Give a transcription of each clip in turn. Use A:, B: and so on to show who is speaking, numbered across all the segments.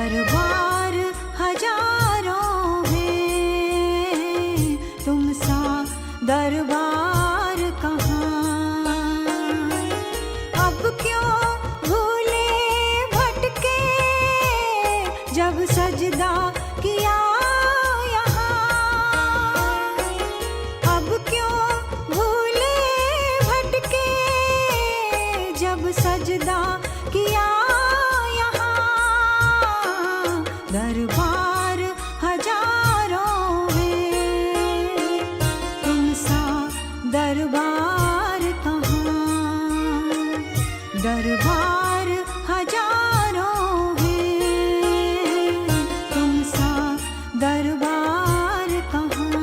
A: दरबार हजारों है, तुम सा दरबार कहाँ। अब क्यों भूले भटके, जब सजदा किया यहाँ। अब क्यों भूले भटके, जब सजदा किया यहाँ। दरबार हजारों है, तुम सा दरबार कहाँ। दरबार हजारों है, तुम सा दरबार कहाँ।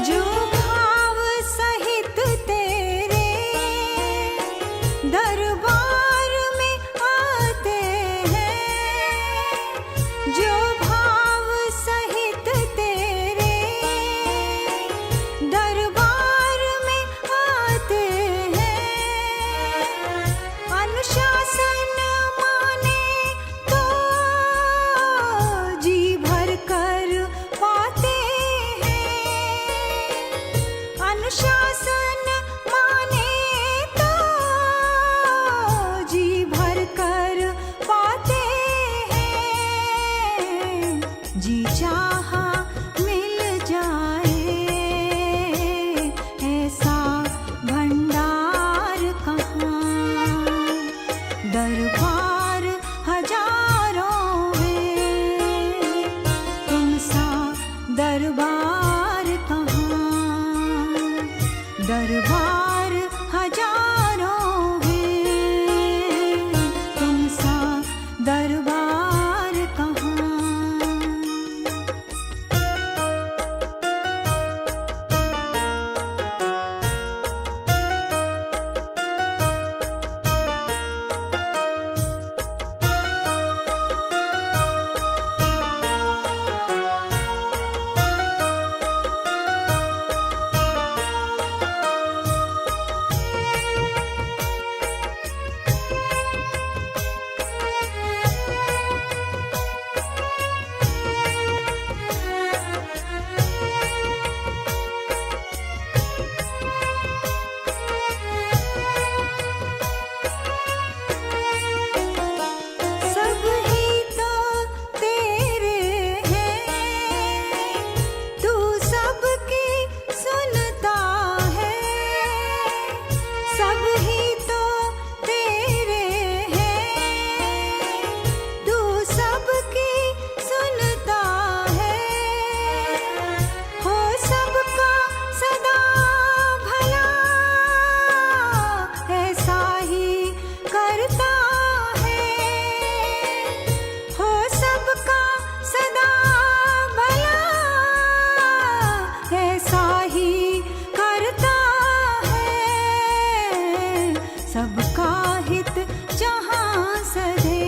A: जो भाव सहित तेरे दरबार में आते हैं, जो भाव सहित तेरे दरबार में आते हैं। अनुशासन माने तो जी भर कर पाते हैं। अनुशासन माने तो जी भर कर पाते हैं। जी चाहा मिल जाए, ऐसा भंडार कहाँ। दरबार हजारों है, तुम सा दरबार कहाँ। दरबार हजारों है, तुम सा दरबार कहाँ। सब ही तो तेरे हैं, तू सबकी सुनता है। सब ही तो तेरे हैं, तू सबकी सुनता है। हो सबका सदा भला, ऐसा ही करता है। हो सबका सदा भला, ऐसा ही करता है। सबका हित जहाँ सधे,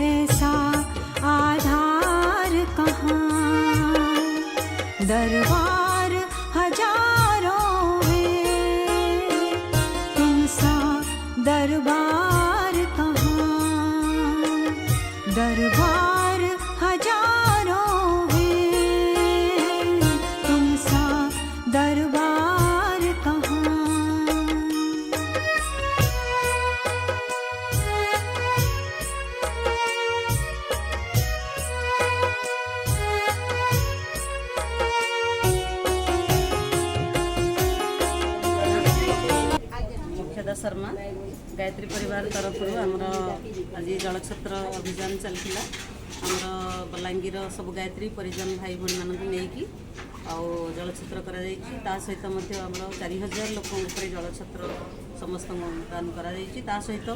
A: ऐसा आधार कहाँ। दरबार हजारों है, तुम सा दरबार कहाँ। दरबार हजारों है, तुम सा दरबार कहाँ।
B: मुख्यदा शर्मा गायत्री परिवार तरफ आमर आज जलछत्र अभियान चलता। आमर बलांगीर सब गायत्री परिजन भाई भाई मानक नहीं जलछत्र कर सहित आमर 4000 लोक जलछत्र समस्त दान कर सहित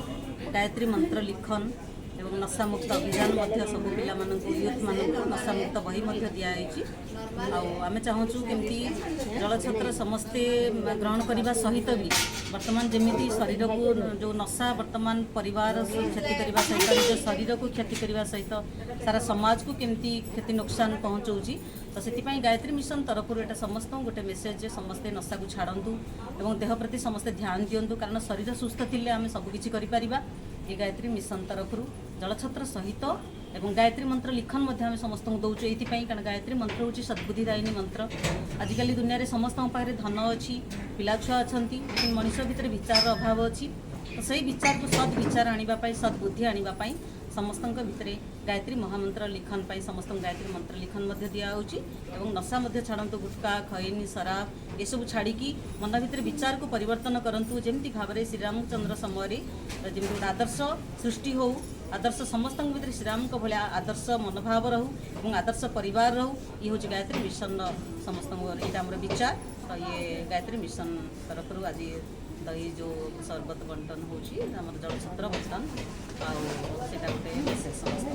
B: गायत्री मंत्र लिखन एवं नशामुक्त अभियान सब पिला यूथ मानक नशामुक्त बही दिखाई आम चाहूँ केमती जल छत्र समस्ते ग्रहण करने सहित भी वर्तमान जमी शरीर को जो नशा वर्तमान परिवार क्षति करने सहित निज शरीर को क्षति करने सहित सारा समाज को केमती क्षति नुकसान पहुँचाऊँगी तो से गायत्री मिशन तरफ एटा समस्त गोटे मेसेज समस्ते नशा को छाड़ू और देह प्रति समस्ते ध्यान दिंतु कारण शरीर सुस्थ थिले आम सबकि कर ये गायत्री मिशन तरफ जलछत्र सहित एवं गायत्री मंत्र लिखन आम समस्त दौचु ये कारण गायत्री मंत्र हूँ सद्बुद्धिदायिनी मंत्र आजिकल दुनिया में समस्त पाखे धन अच्छी पिला छुआ अच्छा लेकिन मनुष्य भितर विचार अभाव अच्छी तो सही विचार को सद विचार आने सद्बुद्धि आने समस्त भितर गायत्री महामंत्र लिखन पाई समस्त गायत्री मंत्र लिखन दिखाऊँगी और नशा छाड़ू गुटखा खैनी शराब ये सब छाड़ी मन भितर विचार को परिवर्तन करूँ जमी भाव में श्रीरामचंद्र समय जमी गोटे आदर्श सृष्टि हो आदर्श समस्त भीतर श्रीराम भाया आदर्श मनोभाव रहू और आदर्श परिवार रहू ये हूँ गायत्री मिशन समस्त यहाँ आम विचार तो ये गायत्री मिशन तरफ आज दही जो शरबत बंटन होची हमर जलछत्र बंटन आ गोटे मेसेज समस्त